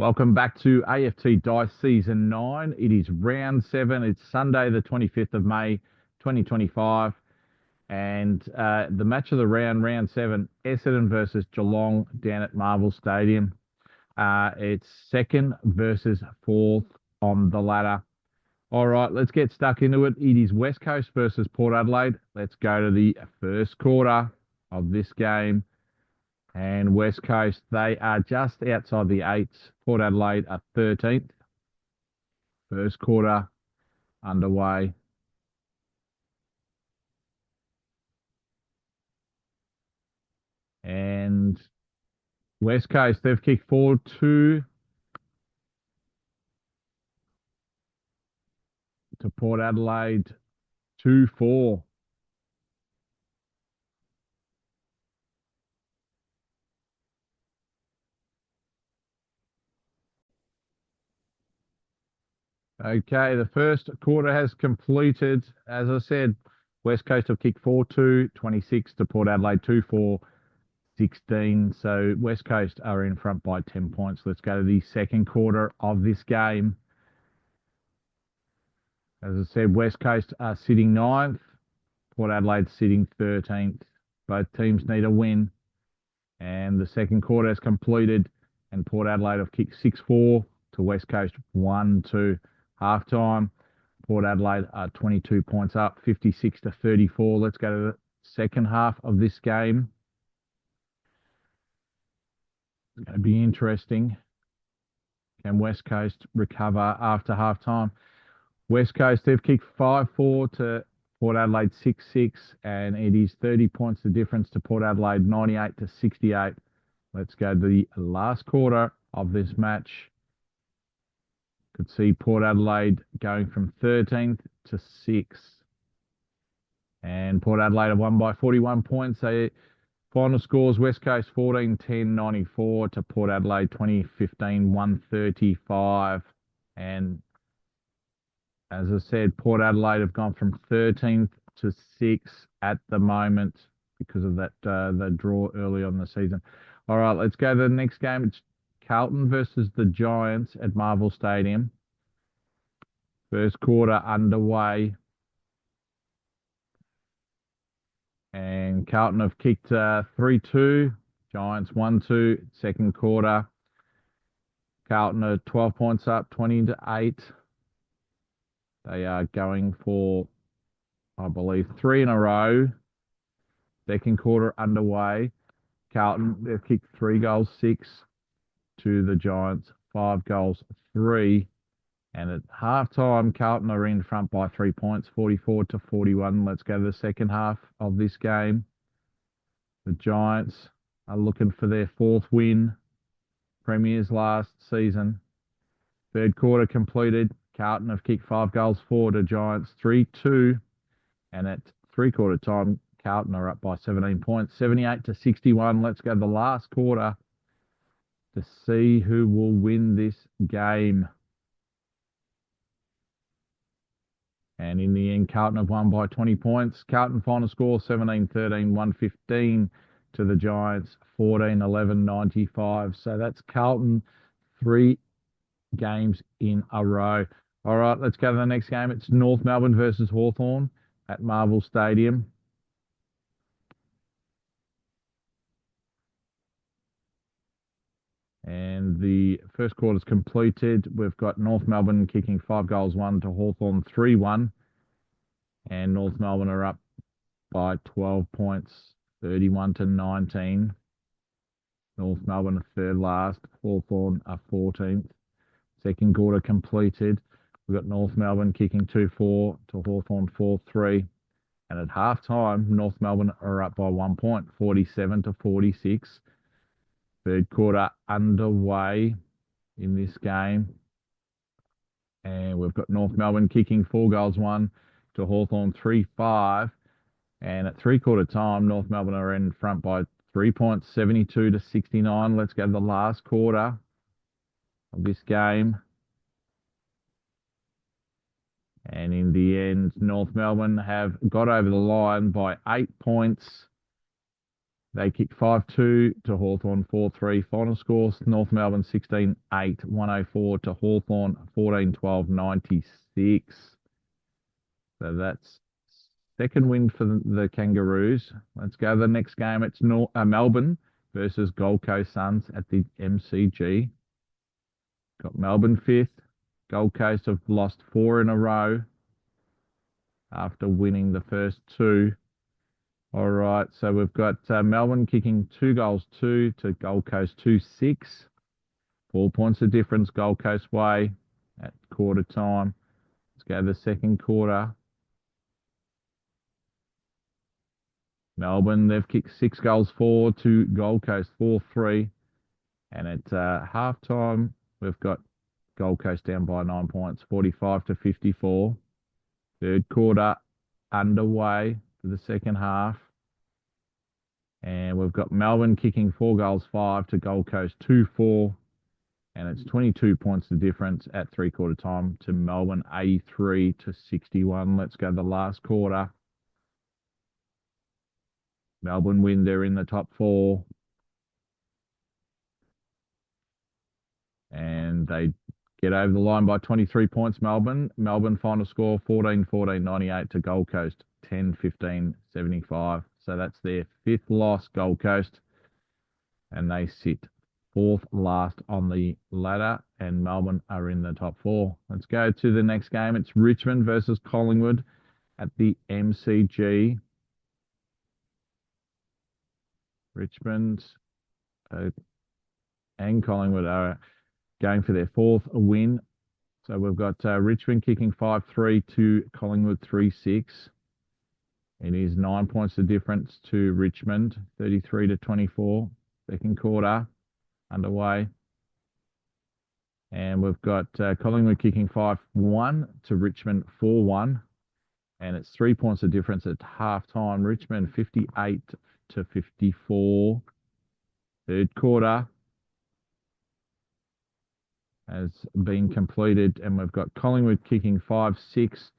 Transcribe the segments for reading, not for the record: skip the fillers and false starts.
Welcome back to AFT Dice Season 9. It is round 7. It's Sunday, the 25th of May, 2025. And the match of the round 7, Essendon versus Geelong down at Marvel Stadium. It's second versus fourth on the ladder. All right, let's get stuck into it. It is West Coast versus Port Adelaide. Let's go to the first quarter of this game. And West Coast, they are just outside the 8s. Port Adelaide are 13th. First quarter underway. And West Coast, they've kicked 4-2 to Port Adelaide 2-4. Okay, the first quarter has completed. As I said, West Coast have kicked 4-2, 26 to Port Adelaide 2-4, 16. So West Coast are in front by 10 points. Let's go to the second quarter of this game. As I said, West Coast are sitting 9th, Port Adelaide sitting 13th. Both teams need a win. And the second quarter has completed, and Port Adelaide have kicked 6-4 to West Coast 1-2. Halftime, Port Adelaide are 22 points up, 56 to 34. Let's go to the second half of this game. It's going to be interesting. Can West Coast recover after halftime? West Coast, they've kicked 5-4 to Port Adelaide 6-6, and it is 30 points the difference to Port Adelaide 98 to 68. Let's go to the last quarter of this match. Could see Port Adelaide going from 13th to 6th. And Port Adelaide have won by 41 points. Final scores, West Coast 14-10-94 to Port Adelaide 20-15-135. And as I said, Port Adelaide have gone from 13th to 6th at the moment because of that the draw early on the season. All right, let's go to the next game. It's Carlton versus the Giants at Marvel Stadium. First quarter underway. And Carlton have kicked 3-2. Giants 1-2. Second quarter. Carlton are 12 points up, 20-8. They are going for, I believe, 3 in a row. Second quarter underway. Carlton, they've kicked 3 goals, 6 to the Giants, 5 goals, 3. And at halftime, Carlton are in front by 3 points, 44 to 41. Let's go to the second half of this game. The Giants are looking for their 4th win, Premiers last season. Third quarter completed. Carlton have kicked 5 goals, 4 to Giants, 3-2. And at three-quarter time, Carlton are up by 17 points, 78 to 61. Let's go to the last quarter to see who will win this game. And in the end, Carlton have won by 20 points. Carlton final score 17-13, 115 to the Giants, 14-11, 95. So that's Carlton 3 games in a row. All right, let's go to the next game. It's North Melbourne versus Hawthorn at Marvel Stadium. And the first quarter's completed. We've got North Melbourne kicking 5 goals, 1 to Hawthorn 3-1. And North Melbourne are up by 12 points, 31 to 19. North Melbourne are third last. Hawthorn are 14th. Second quarter completed. We've got North Melbourne kicking 2-4 to Hawthorn 4-3. And at halftime, North Melbourne are up by 1 point, 47 to 46. Third quarter underway in this game. And we've got North Melbourne kicking 4 goals, 1 to Hawthorn 3-5. And at three-quarter time, North Melbourne are in front by 3 points, 72 to 69. Let's go to the last quarter of this game. And in the end, North Melbourne have got over the line by 8 points. They kicked 5-2 to Hawthorn, 4-3. Final scores, North Melbourne 16-8, 104 to Hawthorn, 14-12, 96. So that's second win for the Kangaroos. Let's go to the next game. It's Melbourne versus Gold Coast Suns at the MCG. Got Melbourne fifth. Gold Coast have lost 4 in a row after winning the first 2. All right, so we've got Melbourne kicking 2-2 to Gold Coast 2-6. 4 points of difference Gold Coast way at quarter time. Let's go to the second quarter. Melbourne, they've kicked 6-4 to Gold Coast 4-3. And at halftime, we've got Gold Coast down by 9 points, 45-54. Third quarter underway for the second half. And we've got Melbourne kicking 4-5 to Gold Coast 2-4. And it's 22 points the difference at three-quarter time to Melbourne 83-61. Let's go to the last quarter. Melbourne win, they're in the top 4. And they get over the line by 23 points, Melbourne. Melbourne final score 14-14, 98 to Gold Coast 10-15, 75. So that's their 5th loss, Gold Coast. And they sit 4th last on the ladder, and Melbourne are in the top 4. Let's go to the next game. It's Richmond versus Collingwood at the MCG. Richmond and Collingwood are going for their 4th win. So we've got Richmond kicking 5-3 to Collingwood 3-6. It is 9 points the difference to Richmond, 33-24. Second quarter underway. And we've got Collingwood kicking 5-1 to Richmond 4-1. And it's 3 points of difference at half time. Richmond 58-54. Third quarter has been completed, and we've got Collingwood kicking 5-6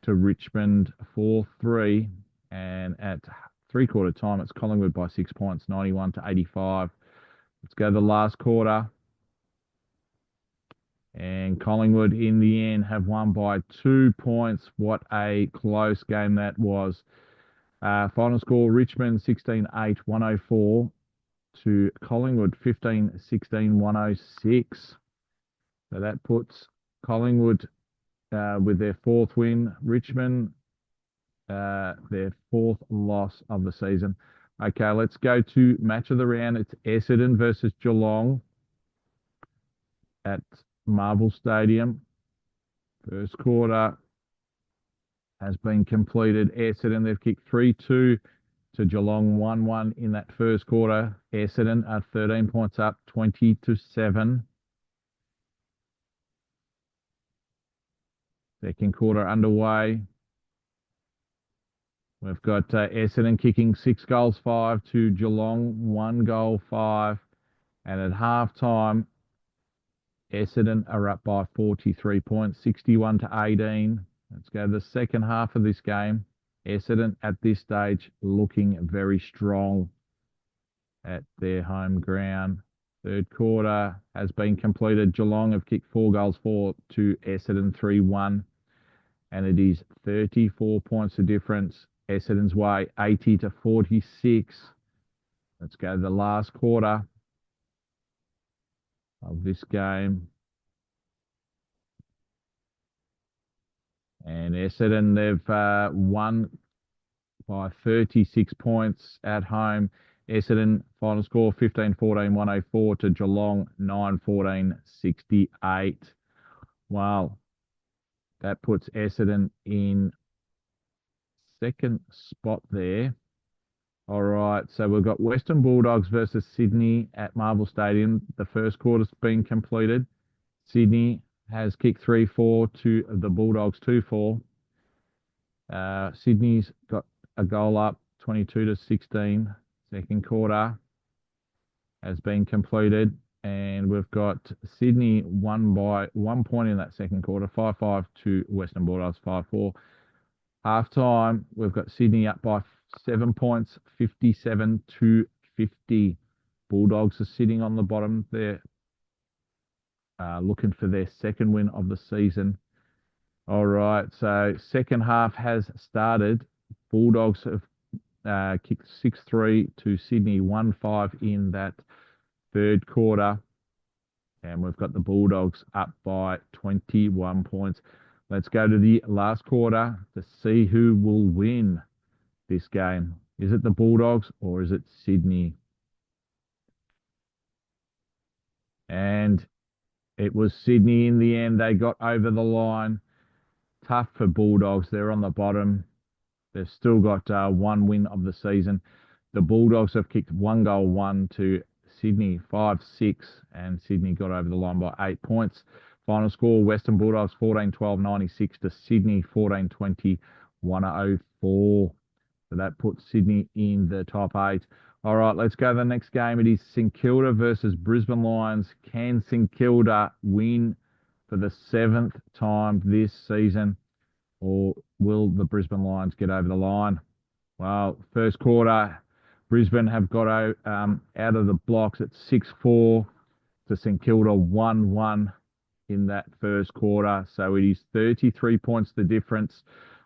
to Richmond 4-3. And at three-quarter time, it's Collingwood by 6 points, 91-85. Let's go to the last quarter. And Collingwood, in the end, have won by 2 points. What a close game that was. Final score, Richmond 16-8, 104 to Collingwood 15-16, 106. So that puts Collingwood with their 4th win. Richmond, their 4th loss of the season. Okay, let's go to match of the round. It's Essendon versus Geelong at Marvel Stadium. First quarter has been completed. Essendon, they've kicked 3-2 to Geelong 1-1 in that first quarter. Essendon are 13 points up, 20-7. Second quarter underway. We've got Essendon kicking 6-5 to Geelong 1-5. And at halftime, Essendon are up by 43 points, 61-18. Let's go to the second half of this game. Essendon at this stage looking very strong at their home ground. Third quarter has been completed. Geelong have kicked 4-4 to Essendon 3-1. And it is 34 points of difference Essendon's way, 80-46. Let's go to the last quarter of this game. And Essendon, they've won by 36 points at home. Essendon, final score 15-14, 104 to Geelong 9-14, 68. Wow. That puts Essendon in second spot there. All right, so we've got Western Bulldogs versus Sydney at Marvel Stadium. The first quarter's been completed. Sydney has kicked 3-4 to the Bulldogs 2-4. Sydney's got a goal up, 22-16. Second quarter has been completed. And we've got Sydney won by 1 point in that second quarter, 5-5 to Western Bulldogs, 5-4. Half time, we've got Sydney up by 7 points, 57-50. Bulldogs are sitting on the bottom there, looking for their second win of the season. All right, so second half has started. Bulldogs have kicked 6-3 to Sydney, 1-5 in that third quarter. And we've got the Bulldogs up by 21 points. Let's go to the last quarter to see who will win this game. Is it the Bulldogs or is it Sydney? And it was Sydney in the end. They got over the line. Tough for Bulldogs. They're on the bottom. They've still got one win of the season. The Bulldogs have kicked 1-1 to Sydney 5-6, and Sydney got over the line by 8 points. Final score, Western Bulldogs 14-12, 96 to Sydney 14-20, 104. So that puts Sydney in the top 8. All right, let's go to the next game. It is St Kilda versus Brisbane Lions. Can St Kilda win for the 7th time this season, or will the Brisbane Lions get over the line? Well, first quarter, Brisbane have got out of the blocks at 6-4 to St Kilda 1-1 in that first quarter. So it is 33 points the difference.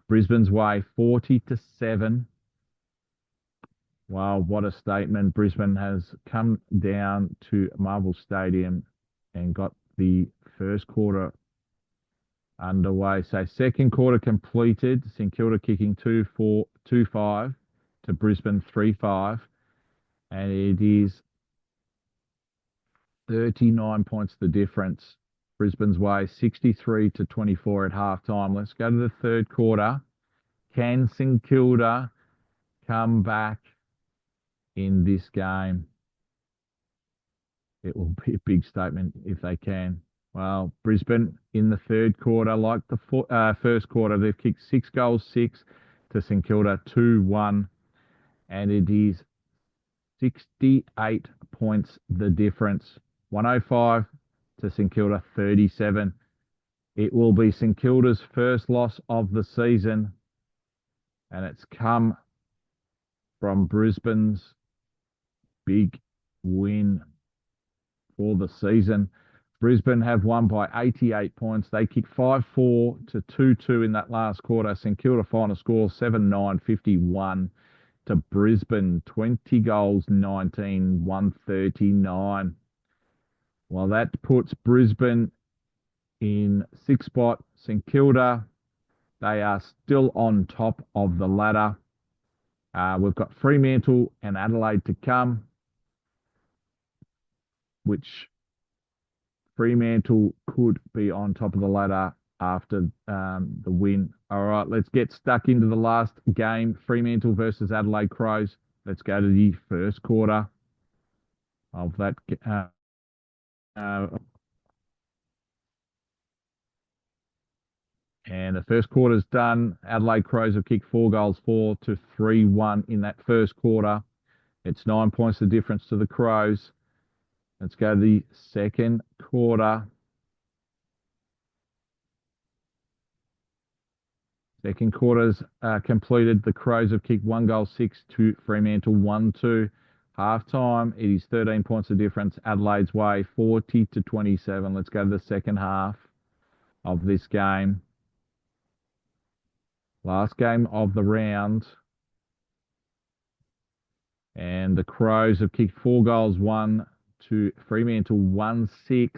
Brisbane's way 40-7. Wow, what a statement. Brisbane has come down to Marvel Stadium and got the first quarter underway. So second quarter completed. St Kilda kicking 2-5 to Brisbane 3-5. And it is 39 points the difference. Brisbane's way 63-24 at halftime. Let's go to the third quarter. Can St Kilda come back in this game? It will be a big statement if they can. Well, Brisbane in the third quarter, like the first quarter, they've kicked 6-6 to St Kilda 2-1, and it is 68 points the difference. 105 to St Kilda 37. It will be St Kilda's first loss of the season, and it's come from Brisbane's big win for the season. Brisbane have won by 88 points. They kicked 5-4 to 2-2 in that last quarter. St Kilda final score 7-9, 51 to Brisbane. 20 goals, 19, 139. Well, that puts Brisbane in sixth spot. St Kilda, they are still on top of the ladder. We've got Fremantle and Adelaide to come, which Fremantle could be on top of the ladder after the win. All right, let's get stuck into the last game. Fremantle versus Adelaide Crows. Let's go to the first quarter of that. And the first quarter's done. Adelaide Crows have kicked 4 to 3-1 in that first quarter. It's 9 points the difference to the Crows. Let's go to the second quarter. Second quarter's completed. The Crows have kicked 1-6 to Fremantle 1-2. Half-time, it is 13 points the difference. Adelaide's way 40-27. Let's go to the second half of this game. Last game of the round. And the Crows have kicked 4-1 to Fremantle 1-6.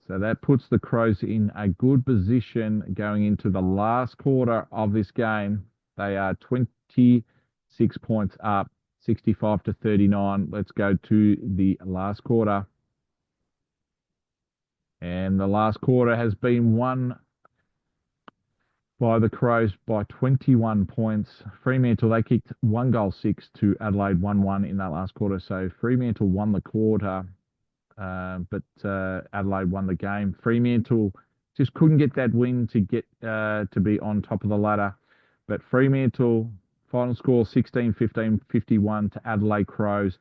So that puts the Crows in a good position going into the last quarter of this game. They are 26 points up, 65-39. Let's go to the last quarter. And the last quarter has been won by the Crows by 21 points. Fremantle, they kicked 1-6 to Adelaide 1-1 in that last quarter. So Fremantle won the quarter, but Adelaide won the game. Fremantle just couldn't get that win to get to be on top of the ladder. But Fremantle, final score 16-15, 51 to Adelaide Crows,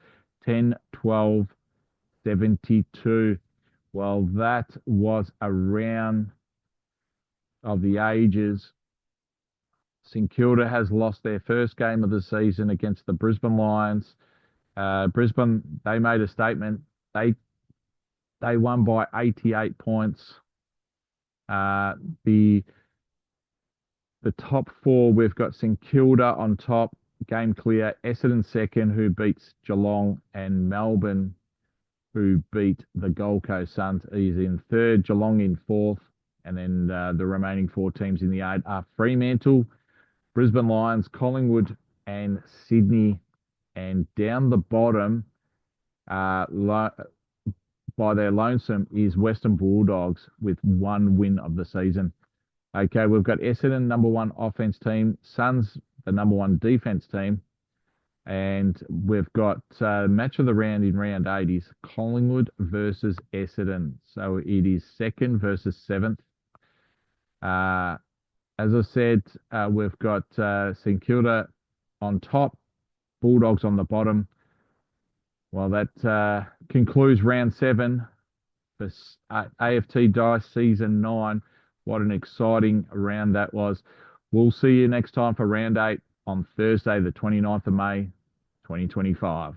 10-12, 72. Well, that was a round of the ages. St Kilda has lost their first game of the season against the Brisbane Lions. Brisbane, they made a statement. They won by 88 points. The top four, we've got St Kilda on top, game clear. Essendon second, who beats Geelong, and Melbourne, who beat the Gold Coast Suns, is in third. Geelong in fourth, and then the remaining four teams in the eight are Fremantle, Brisbane Lions, Collingwood, and Sydney. And down the bottom, by their lonesome, is Western Bulldogs with one win of the season. Okay, we've got Essendon, number one offense team, Suns, the number one defense team, and we've got match of the round in round 8 is Collingwood versus Essendon. So it is second versus seventh. As I said, we've got St Kilda on top, Bulldogs on the bottom. Well, that concludes round 7 for AFT Dice Season 9. What an exciting round that was. We'll see you next time for round 8 on Thursday, the 29th of May, 2025.